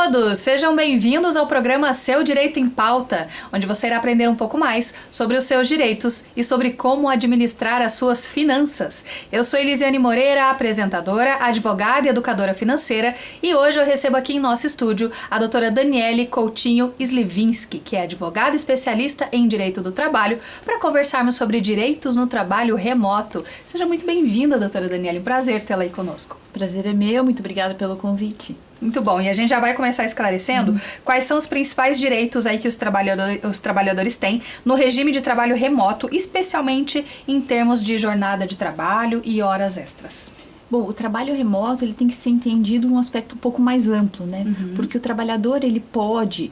todos! Sejam bem-vindos ao programa Seu Direito em Pauta, onde você irá aprender um pouco mais sobre os seus direitos e sobre como administrar as suas finanças. Eu sou Elisiane Moreira, apresentadora, advogada e educadora financeira, e hoje eu recebo aqui em nosso estúdio a doutora Daniele Coutinho Slivinski, que é advogada especialista em Direito do Trabalho, para conversarmos sobre direitos no trabalho remoto. Seja muito bem-vinda, doutora Daniele. Prazer tê-la aí conosco. Prazer é meu, muito obrigada pelo convite. Muito bom, e a gente já vai começar esclarecendo quais são os principais direitos aí que os trabalhadores têm no regime de trabalho remoto, especialmente em termos de jornada de trabalho e horas extras. Bom, o trabalho remoto ele tem que ser entendido um aspecto um pouco mais amplo, né? Porque o trabalhador ele pode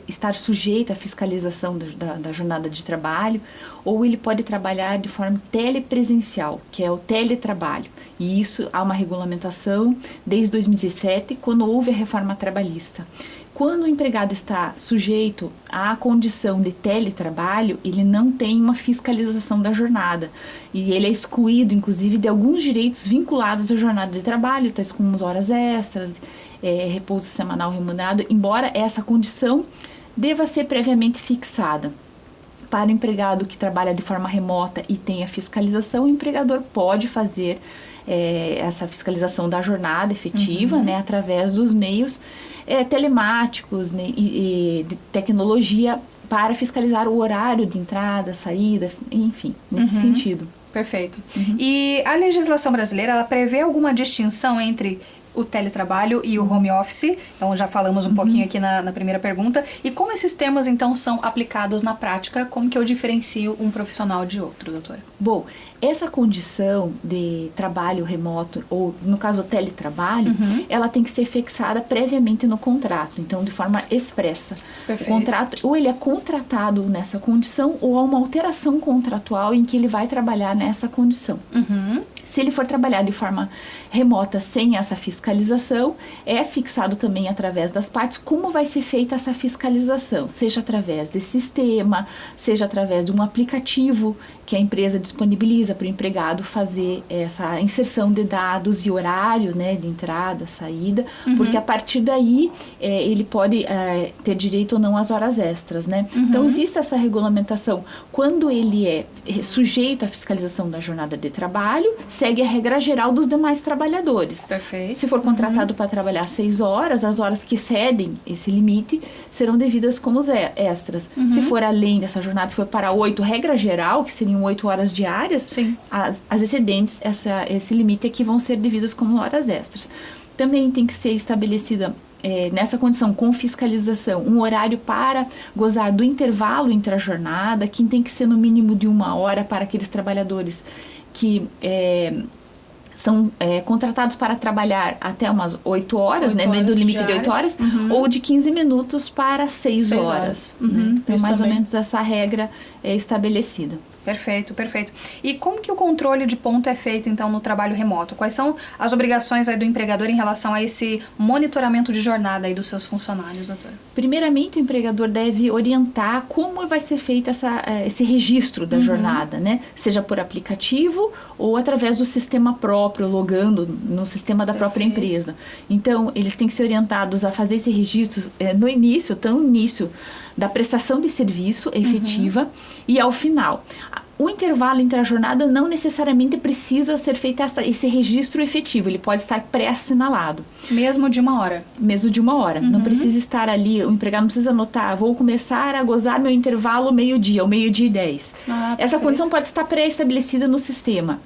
estar sujeito à fiscalização da jornada de trabalho, ou ele pode trabalhar de forma telepresencial, que é o teletrabalho. E isso há uma regulamentação desde 2017, quando houve a reforma trabalhista. Quando o empregado está sujeito à condição de teletrabalho, ele não tem uma fiscalização da jornada. E ele é excluído, inclusive, de alguns direitos vinculados à jornada de trabalho, tais como horas extras, repouso semanal remunerado, embora essa condição deva ser previamente fixada. Para o empregado que trabalha de forma remota e tem a fiscalização, o empregador pode fazer essa fiscalização da jornada efetiva, né, através dos meios telemáticos, né, e de tecnologia para fiscalizar o horário de entrada, saída, enfim, nesse sentido. Perfeito. E a legislação brasileira, ela prevê alguma distinção entre o teletrabalho e o home office? Então já falamos um pouquinho aqui na primeira pergunta. E como esses termos então são aplicados na prática? Como que eu diferencio um profissional de outro, doutora? Bom, essa condição de trabalho remoto, ou no caso teletrabalho, ela tem que ser fixada previamente no contrato, então de forma expressa. Perfeito. O contrato, ou ele é contratado nessa condição, ou há uma alteração contratual em que ele vai trabalhar nessa condição. Se ele for trabalhar de forma remota sem essa fiscalização, é fixado também através das partes como vai ser feita essa fiscalização, seja através de sistema, seja através de um aplicativo que a empresa disponibiliza para o empregado fazer essa inserção de dados e horários, né, de entrada, saída, porque a partir daí ele pode ter direito ou não às horas extras, né? Então existe essa regulamentação. Quando ele é sujeito à fiscalização da jornada de trabalho, segue a regra geral dos demais trabalhadores. Perfeito. Se for contratado para trabalhar 6 horas, as horas que excedem esse limite serão devidas como extras. Se for além dessa jornada, se for para 8, regra geral, que seriam 8 horas diárias, Sim. As excedentes, esse limite aqui vão ser devidas como horas extras. Também tem que ser estabelecida nessa condição, com fiscalização, um horário para gozar do intervalo entre a jornada, que tem que ser no mínimo de 1 hora para aqueles trabalhadores que são contratados para trabalhar até umas 8 horas, né, dentro do limite diárias. de 8 horas, ou de 15 minutos para 6 horas. Né? Então, mais ou menos essa regra é estabelecida. Perfeito, perfeito. E como que o controle de ponto é feito, então, no trabalho remoto? Quais são as obrigações aí do empregador em relação a esse monitoramento de jornada aí dos seus funcionários, doutora? Primeiramente, o empregador deve orientar como vai ser feito esse registro da jornada, né? Seja por aplicativo ou através do sistema próprio, logando no sistema da própria empresa. Então, eles têm que ser orientados a fazer esse registro no início da prestação de serviço efetiva e ao final. O intervalo entre a jornada não necessariamente precisa ser feito esse registro efetivo, ele pode estar pré-assinalado. Mesmo de 1 hora? Mesmo de 1 hora. Não precisa estar ali, o empregado não precisa anotar, vou começar a gozar meu intervalo meio-dia, ou 12:10. Essa condição pode estar pré-estabelecida no sistema.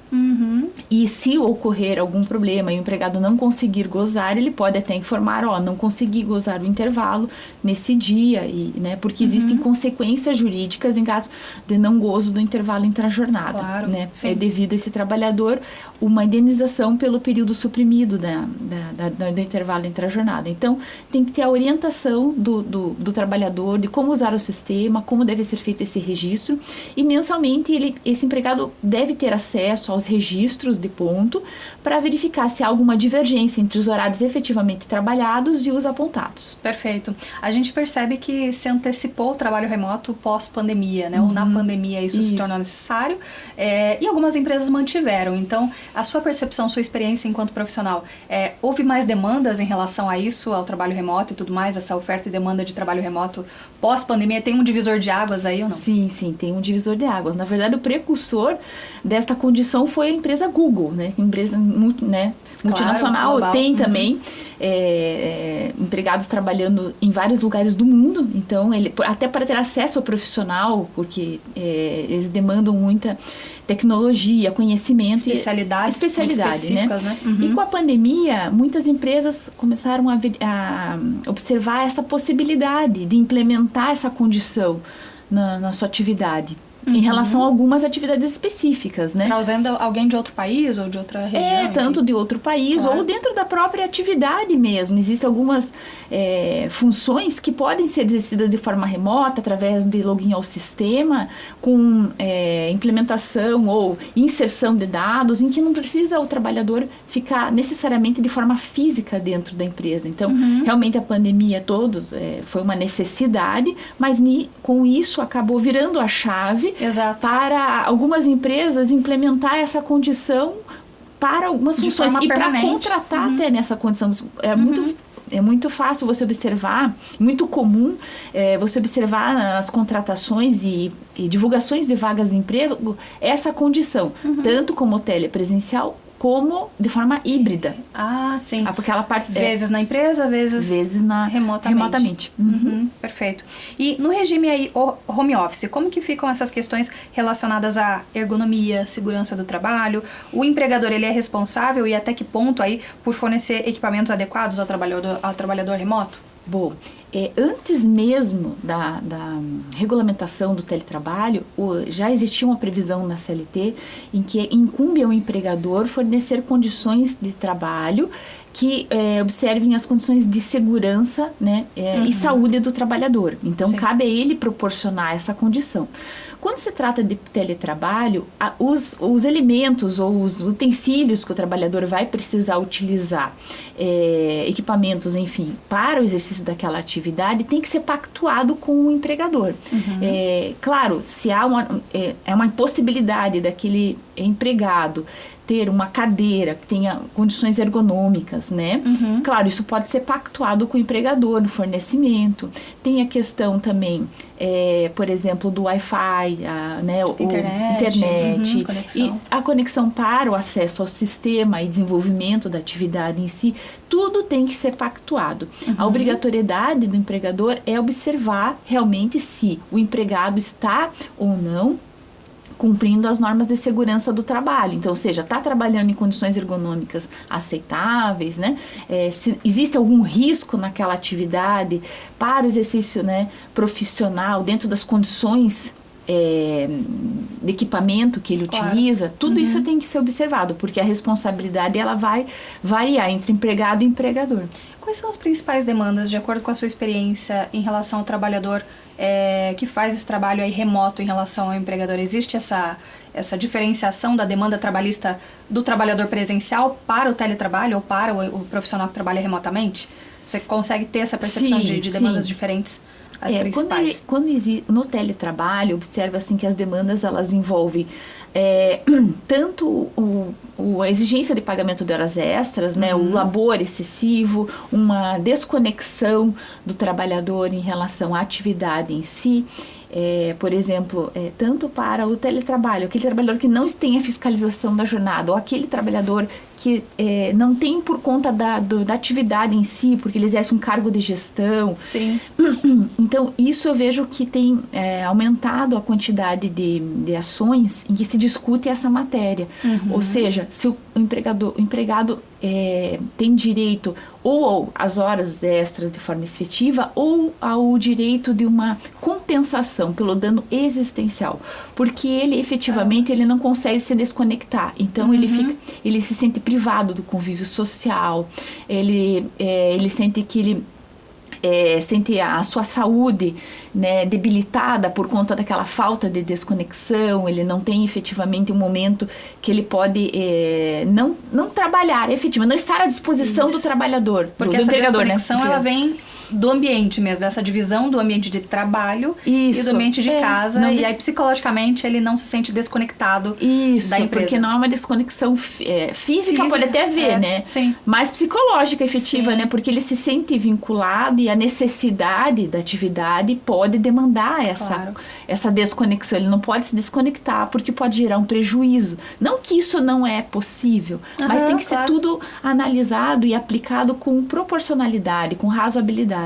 E se ocorrer algum problema e o empregado não conseguir gozar, ele pode até informar, não consegui gozar o intervalo nesse dia, né, porque existem consequências jurídicas em caso de não gozo do intervalo intra-jornada. Claro, né? sim. É devido a esse trabalhador uma indenização pelo período suprimido do intervalo intra-jornada. Então, tem que ter a orientação do trabalhador de como usar o sistema, como deve ser feito esse registro, e mensalmente esse empregado deve ter acesso aos registros de ponto para verificar se há alguma divergência entre os horários efetivamente trabalhados e os apontados. Perfeito. A gente percebe que se antecipou o trabalho remoto pós-pandemia, né? Ou na pandemia isso se tornou necessário. necessário, e algumas empresas mantiveram. Então, a sua percepção, sua experiência enquanto profissional, houve mais demandas em relação a isso, ao trabalho remoto e tudo mais, essa oferta e demanda de trabalho remoto pós-pandemia? Tem um divisor de águas aí ou não? Sim, tem um divisor de águas. Na verdade, o precursor desta condição foi a empresa Google, né? Empresa multinacional, claro, tem também empregados trabalhando em vários lugares do mundo. Então, até para ter acesso ao profissional, porque eles demandam muita tecnologia, conhecimento especialidades específicas, né? E com a pandemia, muitas empresas começaram a observar essa possibilidade de implementar essa condição na sua atividade. Em relação a algumas atividades específicas, né? Trazendo alguém de outro país ou de outra região? Tanto de outro país, claro, ou dentro da própria atividade mesmo. Existem algumas funções que podem ser exercidas de forma remota, através de login ao sistema, com implementação ou inserção de dados, em que não precisa o trabalhador ficar necessariamente de forma física dentro da empresa. Então, realmente a pandemia foi uma necessidade, mas com isso acabou virando a chave. Exato. Para algumas empresas implementar essa condição para algumas funções e para contratar até nessa condição. É muito fácil você observar, muito comum você observar nas contratações e divulgações de vagas de emprego essa condição, tanto como telepresencial como de forma híbrida. Ah, sim. Porque ela parte vezes na empresa, vezes remotamente. Perfeito. E no regime aí home office, como que ficam essas questões relacionadas à ergonomia, segurança do trabalho? O empregador, ele é responsável e até que ponto aí por fornecer equipamentos adequados ao trabalhador remoto? Bom, antes mesmo da regulamentação do teletrabalho, já existia uma previsão na CLT em que incumbe ao empregador fornecer condições de trabalho que observem as condições de segurança, né, e saúde do trabalhador. Então, cabe a ele proporcionar essa condição. Quando se trata de teletrabalho, os elementos ou os utensílios que o trabalhador vai precisar utilizar, equipamentos, enfim, para o exercício daquela atividade, tem que ser pactuado com o empregador. Claro, se há uma impossibilidade daquele empregado ter uma cadeira que tenha condições ergonômicas, né? Claro, isso pode ser pactuado com o empregador no fornecimento. Tem a questão também, por exemplo, do Wi-Fi, né? Internet conexão. E a conexão para o acesso ao sistema e desenvolvimento da atividade em si, tudo tem que ser pactuado. A obrigatoriedade do empregador é observar realmente se o empregado está ou não cumprindo as normas de segurança do trabalho. Então, ou seja, está trabalhando em condições ergonômicas aceitáveis, né? Se existe algum risco naquela atividade para o exercício, né, profissional, dentro das condições de equipamento que ele utiliza, tudo isso tem que ser observado, porque a responsabilidade ela vai variar entre empregado e empregador. Quais são as principais demandas, de acordo com a sua experiência, em relação ao trabalhador que faz esse trabalho aí remoto em relação ao empregador? Existe essa diferenciação da demanda trabalhista do trabalhador presencial para o teletrabalho ou para o profissional que trabalha remotamente? Você consegue ter essa percepção de demandas diferentes? As principais? Quando no teletrabalho, observa assim, que as demandas elas envolvem tanto a exigência de pagamento de horas extras, né, o labor excessivo, uma desconexão do trabalhador em relação à atividade em si. Por exemplo, tanto para o teletrabalho, aquele trabalhador que não tem a fiscalização da jornada, ou aquele trabalhador que não tem por conta da atividade em si, porque ele exerce um cargo de gestão. Sim. Então, isso eu vejo que tem aumentado a quantidade de ações em que se discute essa matéria. Ou seja, se o empregado tem direito ou às horas extras de forma efetiva ou ao direito de uma compensação pelo dano existencial, porque ele efetivamente ele não consegue se desconectar, então ele se sente privado do convívio social, ele sente que ele sente a sua saúde, né, debilitada por conta daquela falta de desconexão, ele não tem efetivamente um momento que ele pode não trabalhar, efetivamente, não estar à disposição do trabalhador, porque do essa empregador, desconexão, né? ela vem do ambiente mesmo, dessa divisão do ambiente de trabalho e do ambiente de casa, e aí psicologicamente ele não se sente desconectado da empresa. Porque não é uma desconexão física, pode até haver, né? Sim. Mas psicológica, efetiva, Sim. né? Porque ele se sente vinculado e a necessidade da atividade pode demandar essa desconexão. Ele não pode se desconectar porque pode gerar um prejuízo. Não que isso não é possível, mas tem que ser tudo analisado e aplicado com proporcionalidade, com razoabilidade.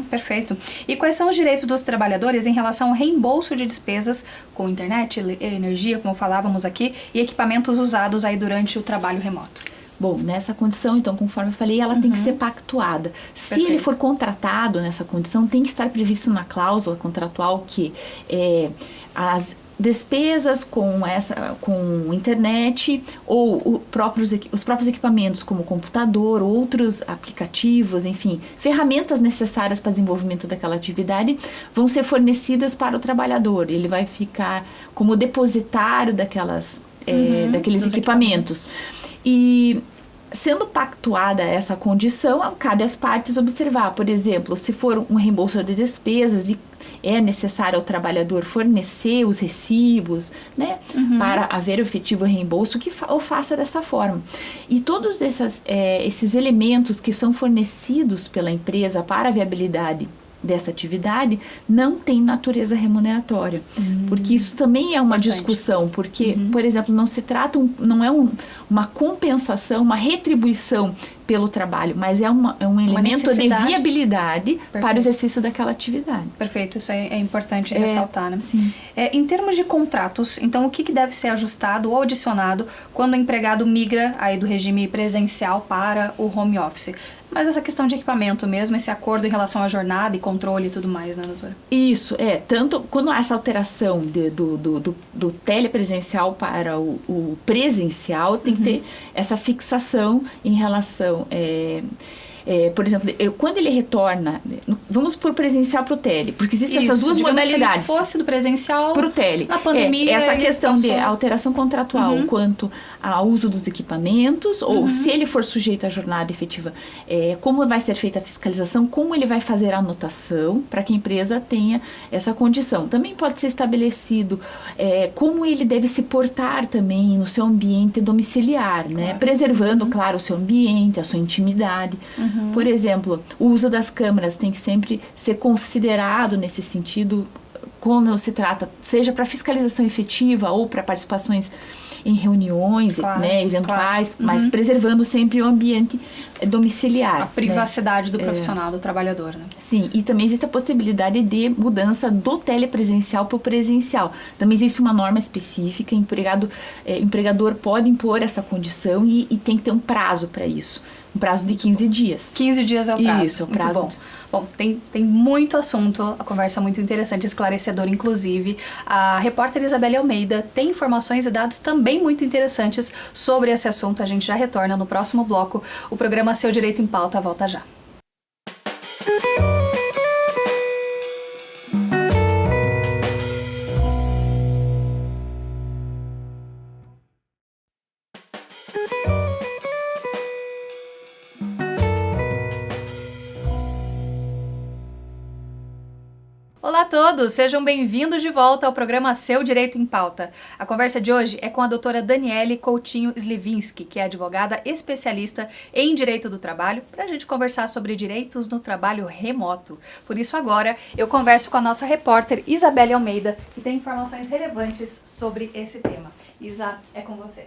Perfeito. E quais são os direitos dos trabalhadores em relação ao reembolso de despesas com internet, energia, como falávamos aqui, e equipamentos usados aí durante o trabalho remoto? Bom, nessa condição, então, conforme eu falei, ela tem que ser pactuada. Se ele for contratado nessa condição, tem que estar previsto na cláusula contratual que as despesas com internet ou os próprios equipamentos como computador, outros aplicativos, enfim, ferramentas necessárias para o desenvolvimento daquela atividade vão ser fornecidas para o trabalhador. Ele vai ficar como depositário daqueles equipamentos. E sendo pactuada essa condição, cabe às partes observar, por exemplo, se for um reembolso de despesas e é necessário ao trabalhador fornecer os recibos, né, para haver o efetivo reembolso, que o faça dessa forma. E todos esses elementos que são fornecidos pela empresa para a viabilidade dessa atividade não tem natureza remuneratória, porque isso também é uma discussão, porque, por exemplo, não se trata, não é uma compensação, uma retribuição pelo trabalho, mas é um elemento de viabilidade para o exercício daquela atividade. Perfeito, isso é importante ressaltar, né? Sim. Em termos de contratos, então o que deve ser ajustado ou adicionado quando o empregado migra aí do regime presencial para o home office? Mas essa questão de equipamento mesmo, esse acordo em relação à jornada e controle e tudo mais, né, doutora? Isso, tanto quando há essa alteração do telepresencial para o presencial, tem que ter essa fixação em relação... por exemplo, quando ele retorna, vamos por presencial para o tele, porque existem essas duas modalidades. Que ele fosse do presencial para o tele. Na pandemia, essa questão de alteração contratual quanto ao uso dos equipamentos, ou se ele for sujeito à jornada efetiva, como vai ser feita a fiscalização, como ele vai fazer a anotação para que a empresa tenha essa condição. Também pode ser estabelecido como ele deve se portar também no seu ambiente domiciliar, né? Preservando, claro, o seu ambiente, a sua intimidade. Por exemplo, o uso das câmeras tem que sempre ser considerado nesse sentido quando se trata, seja para fiscalização efetiva ou para participações em reuniões, né, eventuais, mas preservando sempre o ambiente domiciliar. A privacidade do profissional, do trabalhador, né? Sim, e também existe a possibilidade de mudança do telepresencial para o presencial. Também existe uma norma específica, empregador pode impor essa condição e tem que ter um prazo para isso. Um prazo de 15 dias. 15 dias é o prazo. Isso, é o prazo. Muito bom. Bom, tem muito assunto, a conversa é muito interessante, esclarecedora, inclusive. A repórter Isabelle Almeida tem informações e dados também muito interessantes sobre esse assunto. A gente já retorna no próximo bloco. O programa Seu Direito em Pauta volta já. Olá a todos, sejam bem-vindos de volta ao programa Seu Direito em Pauta. A conversa de hoje é com a doutora Daniele Coutinho Slivinski, que é advogada especialista em Direito do Trabalho, para a gente conversar sobre direitos no trabalho remoto. Por isso agora eu converso com a nossa repórter Isabelle Almeida, que tem informações relevantes sobre esse tema. Isa, é com você.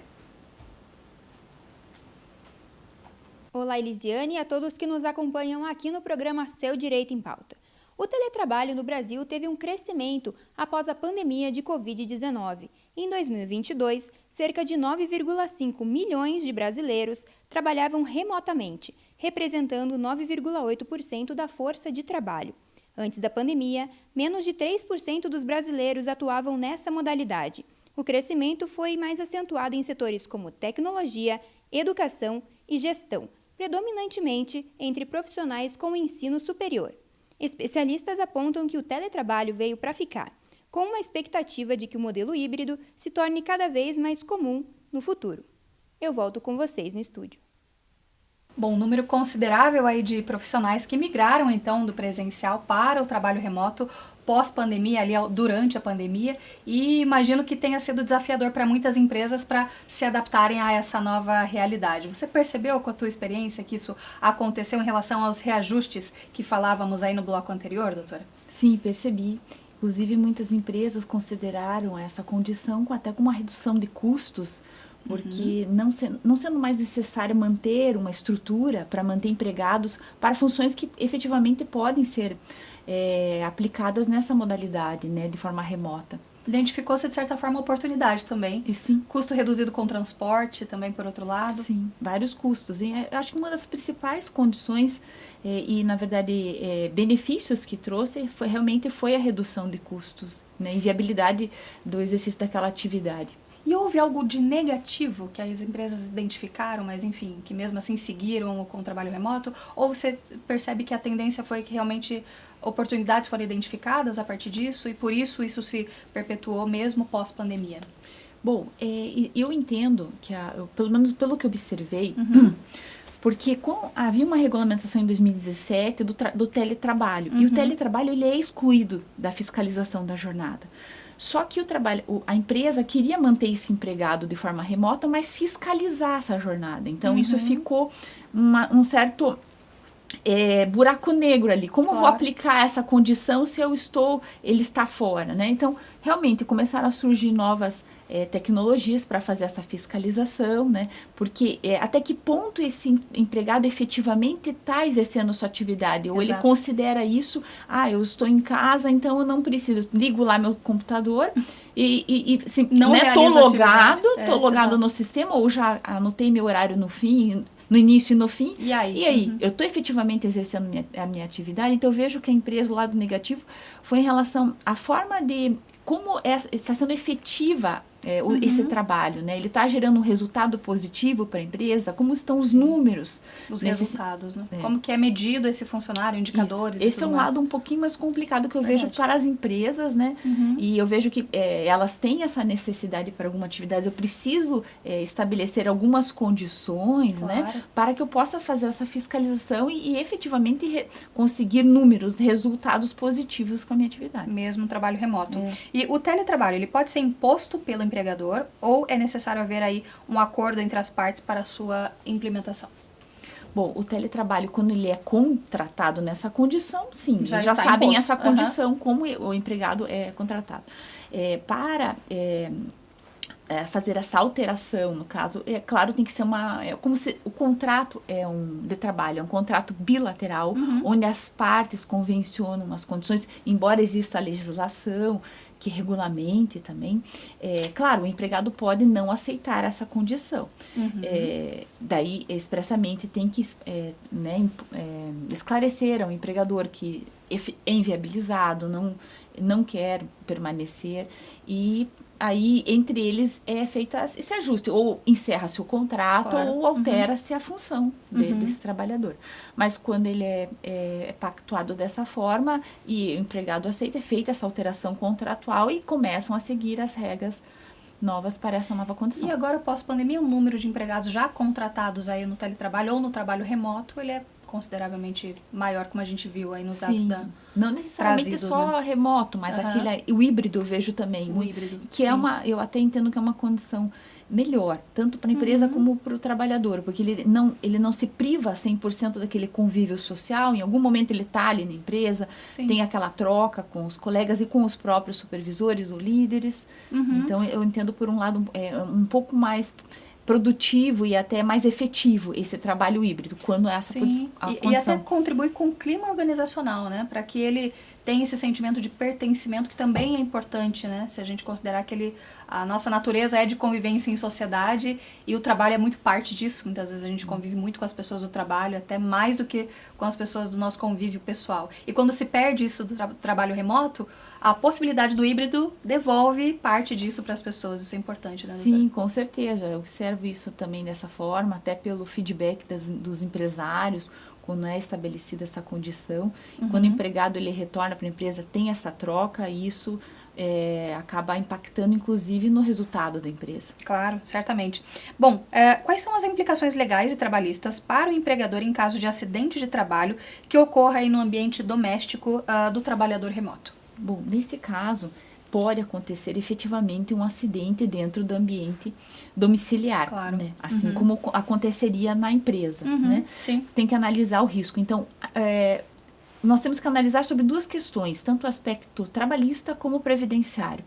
Olá, Elisiane, e a todos que nos acompanham aqui no programa Seu Direito em Pauta. O teletrabalho no Brasil teve um crescimento após a pandemia de Covid-19. Em 2022, cerca de 9,5 milhões de brasileiros trabalhavam remotamente, representando 9,8% da força de trabalho. Antes da pandemia, menos de 3% dos brasileiros atuavam nessa modalidade. O crescimento foi mais acentuado em setores como tecnologia, educação e gestão, predominantemente entre profissionais com ensino superior. Especialistas apontam que o teletrabalho veio para ficar, com uma expectativa de que o modelo híbrido se torne cada vez mais comum no futuro. Eu volto com vocês no estúdio. Bom, um número considerável aí de profissionais que migraram então do presencial para o trabalho remoto pós-pandemia, ali durante a pandemia, e imagino que tenha sido desafiador para muitas empresas para se adaptarem a essa nova realidade. Você percebeu com a tua experiência que isso aconteceu em relação aos reajustes que falávamos aí no bloco anterior, doutora? Sim, percebi. Inclusive, muitas empresas consideraram essa condição até como uma redução de custos, porque não sendo mais necessário manter uma estrutura para manter empregados para funções que efetivamente podem ser aplicadas nessa modalidade, né, de forma remota. Identificou-se, de certa forma, oportunidade também. E sim. Custo reduzido com transporte também, por outro lado. Sim, vários custos. E acho que uma das principais condições e, na verdade, benefícios que trouxe realmente foi a redução de custos, né, e viabilidade do exercício daquela atividade. E houve algo de negativo que as empresas identificaram, mas enfim, que mesmo assim seguiram com o trabalho remoto? Ou você percebe que a tendência foi que realmente oportunidades foram identificadas a partir disso e por isso se perpetuou mesmo pós-pandemia? Bom, eu entendo que, pelo menos pelo que observei, porque havia uma regulamentação em 2017 do teletrabalho, e o teletrabalho ele é excluído da fiscalização da jornada. Só que a empresa queria manter esse empregado de forma remota, mas fiscalizar essa jornada. Então, isso ficou um certo buraco negro ali. Como eu vou aplicar essa condição se ele está fora, né? Então, realmente, começaram a surgir novas tecnologias para fazer essa fiscalização, né? Porque até que ponto esse empregado efetivamente está exercendo sua atividade? Ou ele considera isso, eu estou em casa, então eu não preciso, ligo lá meu computador e não estou logado no sistema, ou já anotei meu horário no início e no fim. E aí? Eu estou efetivamente exercendo a minha atividade, então eu vejo que a empresa, o lado negativo, foi em relação à forma de como está sendo efetiva esse trabalho, né? Ele está gerando um resultado positivo para a empresa? Como estão os números? Os resultados, né? Como que é medido esse funcionário, indicadores esse é um lado um pouquinho mais complicado que eu vejo para as empresas, né? E eu vejo que elas têm essa necessidade para alguma atividade. Eu preciso estabelecer algumas condições, né? Para que eu possa fazer essa fiscalização e efetivamente conseguir números, resultados positivos com a minha atividade. Mesmo trabalho remoto. E o teletrabalho, ele pode ser imposto pelo empregador ou é necessário haver aí um acordo entre as partes para a sua implementação? Bom, o teletrabalho, quando ele é contratado nessa condição, sim, já sabem imposto. Essa condição, como o empregado é contratado. Para fazer essa alteração, no caso, claro, tem que ser como se o contrato de trabalho, é um contrato bilateral, onde as partes convencionam as condições, embora exista a legislação que regulamente também, claro, o empregado pode não aceitar essa condição. Daí, expressamente, tem que esclarecer ao empregador que é inviabilizado, não quer permanecer, e aí, entre eles, é feito esse ajuste, ou encerra-se o contrato, ou altera-se a função desse trabalhador. Mas quando ele é pactuado dessa forma, e o empregado aceita, é feita essa alteração contratual e começam a seguir as regras novas para essa nova condição. E agora, pós-pandemia, o número de empregados já contratados aí no teletrabalho ou no trabalho remoto, ele é consideravelmente maior, como a gente viu aí nos dados não necessariamente trazidos, só né? remoto, mas o híbrido eu vejo também. O híbrido, que eu até entendo que é uma condição melhor, tanto para a empresa como para o trabalhador, porque ele não se priva 100% daquele convívio social, em algum momento ele está ali na empresa, tem aquela troca com os colegas e com os próprios supervisores ou líderes, então eu entendo por um lado um pouco mais produtivo e até mais efetivo esse trabalho híbrido, quando essa condição. E até contribui com o clima organizacional, né? Para que ele tenha esse sentimento de pertencimento, que também é importante, né? Se a gente considerar que a nossa natureza é de convivência em sociedade e o trabalho é muito parte disso. Muitas vezes a gente convive muito com as pessoas do trabalho, até mais do que com as pessoas do nosso convívio pessoal. E quando se perde isso do trabalho remoto, a possibilidade do híbrido devolve parte disso para as pessoas. Isso é importante, né, doutora? Sim, com certeza. Eu observo observo isso também dessa forma, até pelo feedback dos empresários, quando é estabelecida essa condição. Quando o empregado ele retorna para a empresa, tem essa troca, e isso acaba impactando, inclusive, no resultado da empresa. Claro, certamente. Bom, quais são as implicações legais e trabalhistas para o empregador em caso de acidente de trabalho que ocorra aí no ambiente doméstico do trabalhador remoto? Bom, nesse caso, pode acontecer efetivamente um acidente dentro do ambiente domiciliar, claro. Né? Assim como aconteceria na empresa, né? Sim. Tem que analisar o risco. Então, nós temos que analisar sobre duas questões, tanto o aspecto trabalhista como o previdenciário.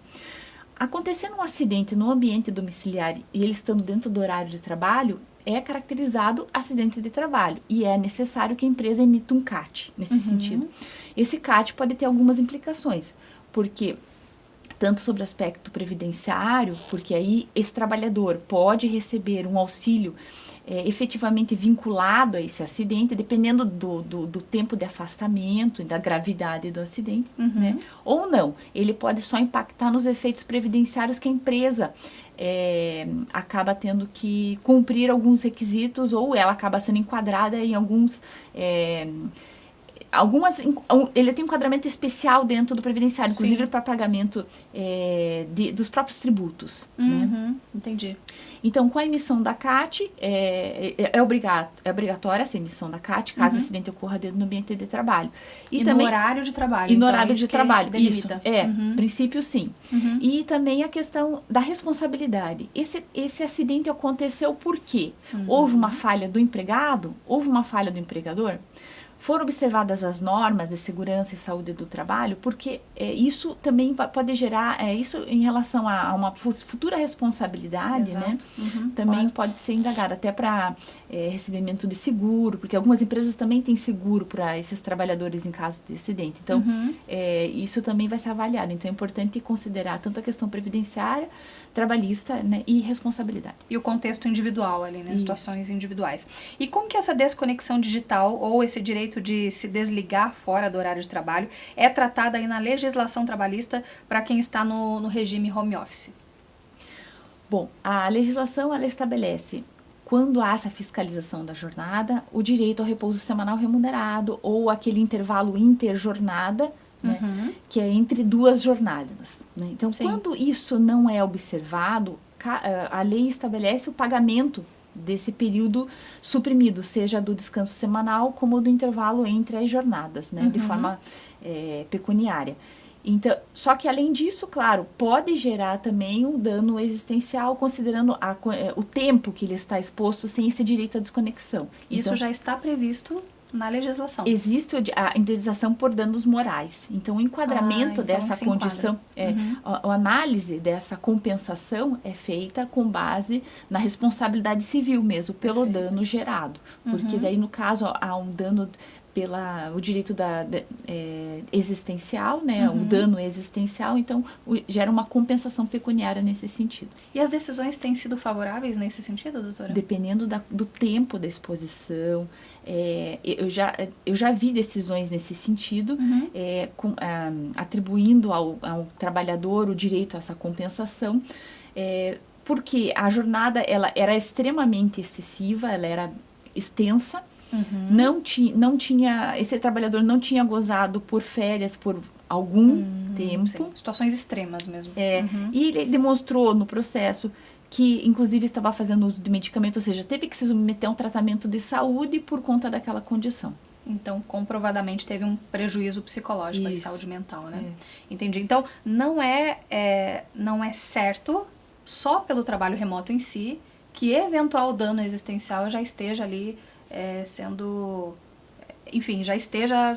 Acontecendo um acidente no ambiente domiciliar e ele estando dentro do horário de trabalho, é caracterizado acidente de trabalho e é necessário que a empresa emita um CAT nesse sentido. Esse CAT pode ter algumas implicações, porque tanto sobre o aspecto previdenciário, porque aí esse trabalhador pode receber um auxílio efetivamente vinculado a esse acidente, dependendo do tempo de afastamento e da gravidade do acidente, né? Ou não, ele pode só impactar nos efeitos previdenciários que a empresa acaba tendo que cumprir alguns requisitos, ou ela acaba sendo enquadrada em alguns... ele tem um enquadramento especial dentro do previdenciário, inclusive para pagamento dos próprios tributos. Né? Entendi. Então, com a emissão da CAT, é obrigatória essa emissão da CAT, caso o acidente ocorra dentro do ambiente de trabalho. E também, no horário de trabalho. E no horário de trabalho, delimita. isso. Princípio, sim. E também a questão da responsabilidade. Esse acidente aconteceu por quê? Houve uma falha do empregado? Houve uma falha do empregador? Foram observadas as normas de segurança e saúde do trabalho, porque isso também pode gerar, isso em relação a uma futura responsabilidade, né? Também pode ser indagado, até para recebimento de seguro, porque algumas empresas também têm seguro para esses trabalhadores em caso de acidente. Então, isso também vai ser avaliado. Então, é importante considerar tanto a questão previdenciária, trabalhista, né, e responsabilidade. E o contexto individual ali, né? Situações individuais. E como que essa desconexão digital ou esse direito de se desligar fora do horário de trabalho é tratada aí na legislação trabalhista para quem está no regime home office? Bom, a legislação ela estabelece, quando há essa fiscalização da jornada, o direito ao repouso semanal remunerado ou aquele intervalo interjornada, né, que é entre duas jornadas. Né? Então, quando isso não é observado, a lei estabelece o pagamento desse período suprimido, seja do descanso semanal como do intervalo entre as jornadas, né, de forma pecuniária. Então, só que além disso, claro, pode gerar também um dano existencial, considerando o tempo que ele está exposto sem esse direito à desconexão. Isso então, já está previsto na legislação. Existe a indenização por danos morais. Então, o enquadramento dessa condição, a análise dessa compensação é feita com base na responsabilidade civil mesmo, pelo dano gerado. Porque daí, no caso, há um dano o direito existencial, né, o dano existencial, então gera uma compensação pecuniária nesse sentido. E as decisões têm sido favoráveis nesse sentido, doutora? Dependendo do tempo da exposição, eu já vi decisões nesse sentido, atribuindo ao trabalhador o direito a essa compensação, porque a jornada ela era extremamente excessiva, ela era extensa. Não tinha, esse trabalhador não tinha gozado por férias por algum tempo. Sim. Situações extremas mesmo. E ele demonstrou no processo que, inclusive, estava fazendo uso de medicamento, ou seja, teve que se submeter a um tratamento de saúde por conta daquela condição. Então, comprovadamente, teve um prejuízo psicológico e saúde mental, né? Entendi. Então, não é certo, só pelo trabalho remoto em si, que eventual dano existencial já esteja ali sendo, enfim, já esteja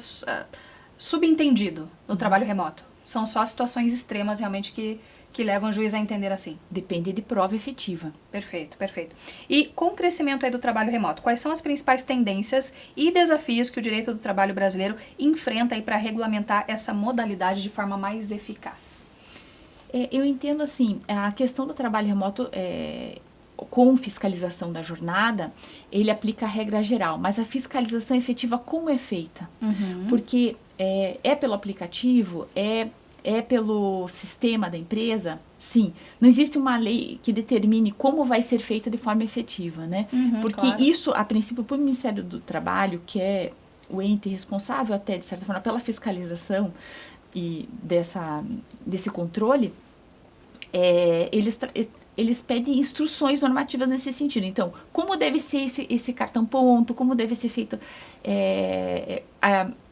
subentendido no trabalho remoto. São só situações extremas realmente que levam o juiz a entender assim. Depende de prova efetiva. Perfeito, perfeito. E com o crescimento aí do trabalho remoto, quais são as principais tendências e desafios que o direito do trabalho brasileiro enfrenta aí para regulamentar essa modalidade de forma mais eficaz? Eu entendo assim, a questão do trabalho remoto com fiscalização da jornada, ele aplica a regra geral, mas a fiscalização efetiva como é feita? Porque pelo aplicativo, é pelo sistema da empresa, sim. Não existe uma lei que determine como vai ser feita de forma efetiva, né? Porque claro. isso, a princípio, para o Ministério do Trabalho, que é o ente responsável até, de certa forma, pela fiscalização e desse controle, eles pedem instruções normativas nesse sentido. Então, como deve ser esse cartão ponto, como deve ser feito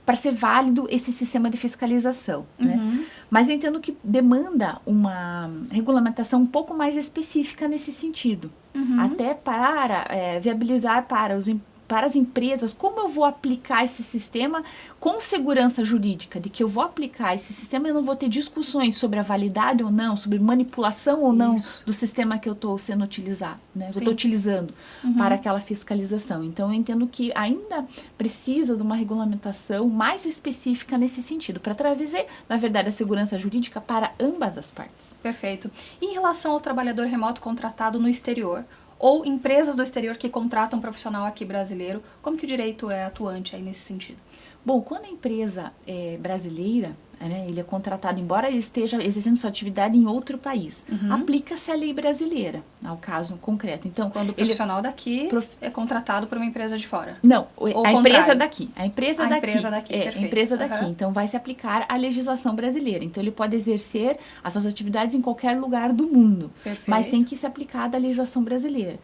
para ser válido esse sistema de fiscalização, né? Mas eu entendo que demanda uma regulamentação um pouco mais específica nesse sentido, até para viabilizar para as empresas como eu vou aplicar esse sistema com segurança jurídica, de que eu vou aplicar esse sistema e eu não vou ter discussões sobre a validade ou não, sobre manipulação ou não do sistema que eu estou sendo utilizado, né? Eu estou utilizando para aquela fiscalização. Então, eu entendo que ainda precisa de uma regulamentação mais específica nesse sentido, para trazer, na verdade, a segurança jurídica para ambas as partes. Perfeito. E em relação ao trabalhador remoto contratado no exterior, ou empresas do exterior que contratam um profissional aqui brasileiro, como que o direito é atuante aí nesse sentido? Bom, quando a empresa é brasileira, né, ele é contratado, embora ele esteja exercendo sua atividade em outro país, aplica-se a lei brasileira, ao caso concreto. Então, quando o profissional daqui é contratado por uma empresa de fora? Não, ou a empresa daqui. Perfeito. Então, vai se aplicar a legislação brasileira. Então, ele pode exercer as suas atividades em qualquer lugar do mundo. Perfeito. Mas tem que ser aplicada a legislação brasileira.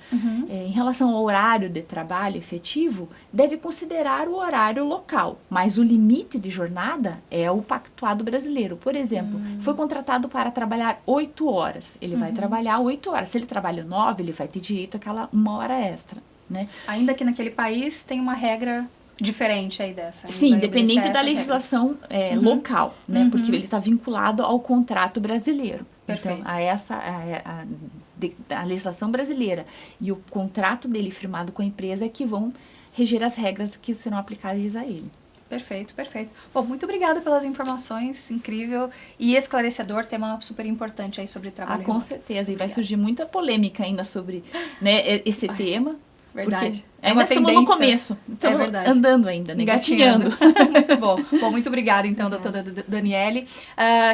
Em relação ao horário de trabalho efetivo, deve considerar o horário local. Mas o limite de jornada é o pactuado brasileiro. Por exemplo, foi contratado para trabalhar 8 horas. Ele vai trabalhar 8 horas. Se ele trabalha 9, ele vai ter direito àquela 1 hora extra, né? Ainda que naquele país tem uma regra diferente aí dessa. Sim, dependente da legislação local, né? Porque ele está vinculado ao contrato brasileiro. Perfeito. Então, a legislação brasileira e o contrato dele firmado com a empresa é que vão reger as regras que serão aplicadas a ele. Perfeito, perfeito. Bom, muito obrigada pelas informações, incrível e esclarecedor, tema super importante aí sobre trabalho remoto. Com certeza, e vai surgir muita polêmica ainda sobre, né, esse tema. Verdade. Ainda estamos no começo, estamos andando ainda, né? Engatinhando. Muito bom. Bom, muito obrigada então, doutora Daniele.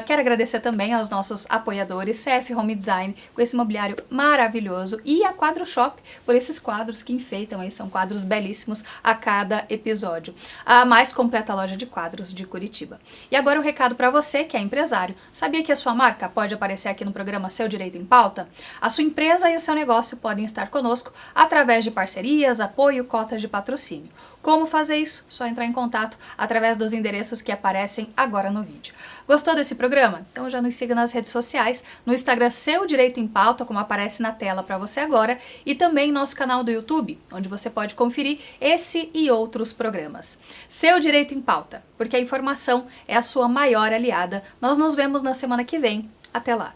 Quero agradecer também aos nossos apoiadores, CF Home Design, com esse mobiliário maravilhoso, e a Quadro Shop, por esses quadros que enfeitam aí, são quadros belíssimos a cada episódio. A mais completa loja de quadros de Curitiba. E agora um recado para você que é empresário. Sabia que a sua marca pode aparecer aqui no programa Seu Direito em Pauta? A sua empresa e o seu negócio podem estar conosco através de parcerias, apoio, cotas de patrocínio. Como fazer isso? Só entrar em contato através dos endereços que aparecem agora no vídeo. Gostou desse programa? Então já nos siga nas redes sociais, no Instagram Seu Direito em Pauta, como aparece na tela para você agora, e também nosso canal do YouTube, onde você pode conferir esse e outros programas. Seu Direito em Pauta, porque a informação é a sua maior aliada. Nós nos vemos na semana que vem. Até lá!